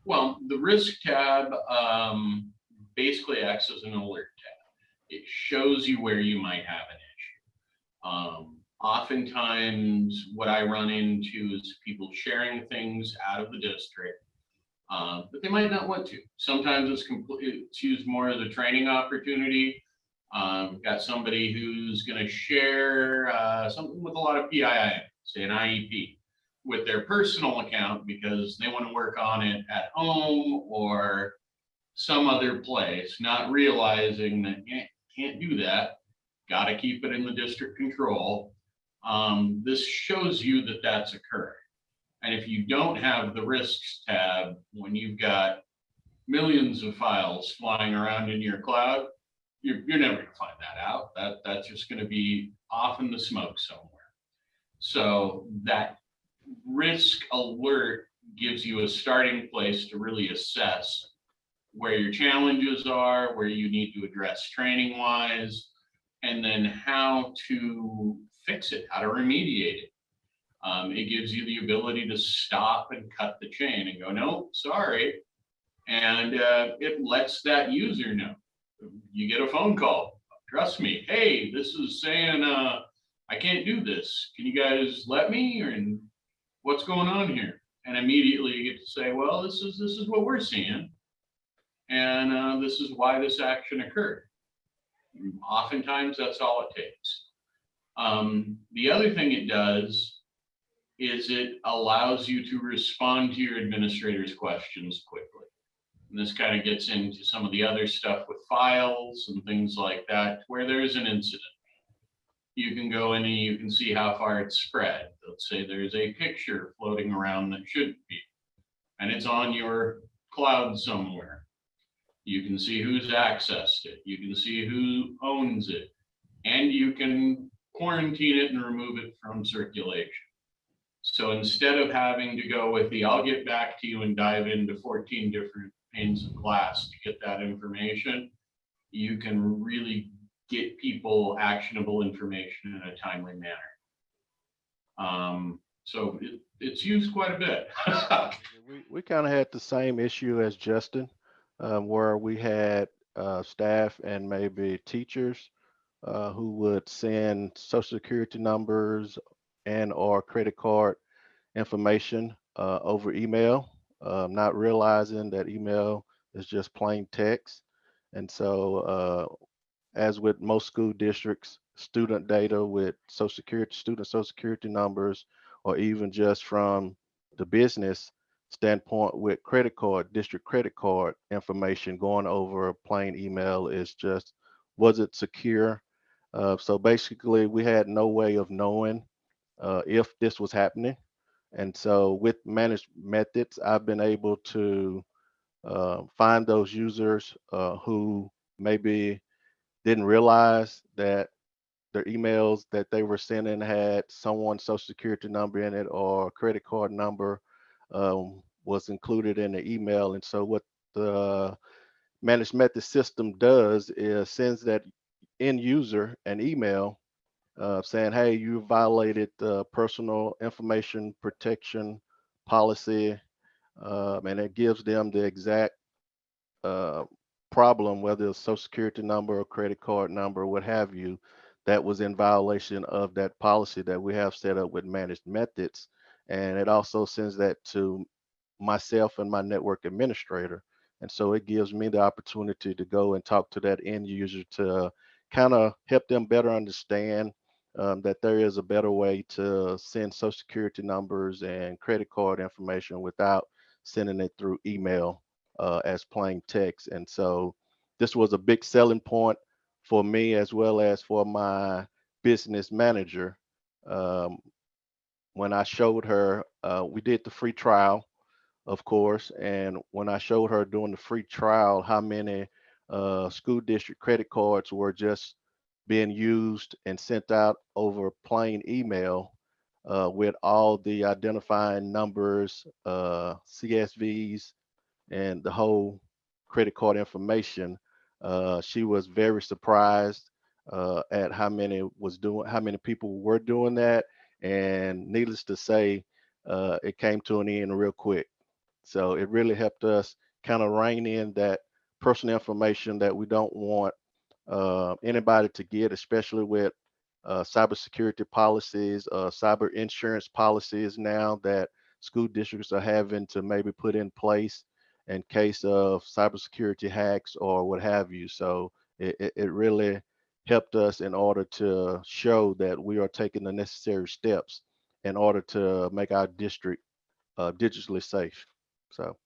Well, the risk tab basically acts as an alert tab. It shows you where you might have an issue. Oftentimes, what I run into is people sharing things out of the district, but they might not want to. Sometimes it's used more as a training opportunity. Got somebody who's going to share something with a lot of PII, say an IEP, with their personal account because they want to work on it at home or some other place, not realizing that you can't do that. Got to keep it in the district control. This shows you that that's occurring. And if you don't have the risks tab, when you've got millions of files flying around in your cloud, you're never going to find that out. That's just going to be off in the smoke somewhere. So that risk alert gives you a starting place to really assess where your challenges are, where you need to address training wise, and then how to fix it, how to remediate it. It gives you the ability to stop and cut the chain and go, no, sorry. And it lets that user know. You get a phone call, trust me, hey, this is saying I can't do this. Can you guys let me? Or what's going on here? And immediately you get to say, well, this is what we're seeing. And this is why this action occurred. Oftentimes, that's all it takes. The other thing it does is it allows you to respond to your administrator's questions quickly. And this kind of gets into some of the other stuff with files and things like that, where there's an incident. You can go in and you can see how far it's spread. Let's say there's a picture floating around that shouldn't be, and it's on your cloud somewhere. You can see who's accessed it. You can see who owns it. And you can quarantine it and remove it from circulation. So instead of having to go with I'll get back to you and dive into 14 different panes of glass to get that information, you can really get people actionable information in a timely manner. So it's used quite a bit. we kind of had the same issue as Justin, where we had staff and maybe teachers who would send social security numbers and or credit card information over email, not realizing that email is just plain text. And so as with most school districts, student data with student social security numbers, or even just from the business standpoint with district credit card information going over plain email is just, was it secure? So basically we had no way of knowing if this was happening. And so with managed methods, I've been able to find those users who maybe didn't realize that their emails that they were sending had someone's social security number in it or credit card number was included in the email. And so what the managed method system does is sends that end user an email saying, hey, you violated the personal information protection policy, and it gives them the exact uh, problem, whether it's social security number or credit card number, what have you, that was in violation of that policy that we have set up with managed methods. And it also sends that to myself and my network administrator. And so it gives me the opportunity to go and talk to that end user to kind of help them better understand that there is a better way to send social security numbers and credit card information without sending it through email as plain text. And so this was a big selling point for me as well as for my business manager. Um, when I showed her, we did the free trial, of course, and when I showed her during the free trial how many school district credit cards were just being used and sent out over plain email with all the identifying numbers, CSVs, and the whole credit card information, she was very surprised at how many people were doing that, and needless to say, it came to an end real quick. So it really helped us kind of rein in that personal information that we don't want anybody to get, especially with cybersecurity policies, cyber insurance policies now that school districts are having to maybe put in place in case of cybersecurity hacks or what have you. So it really helped us in order to show that we are taking the necessary steps in order to make our district digitally safe. So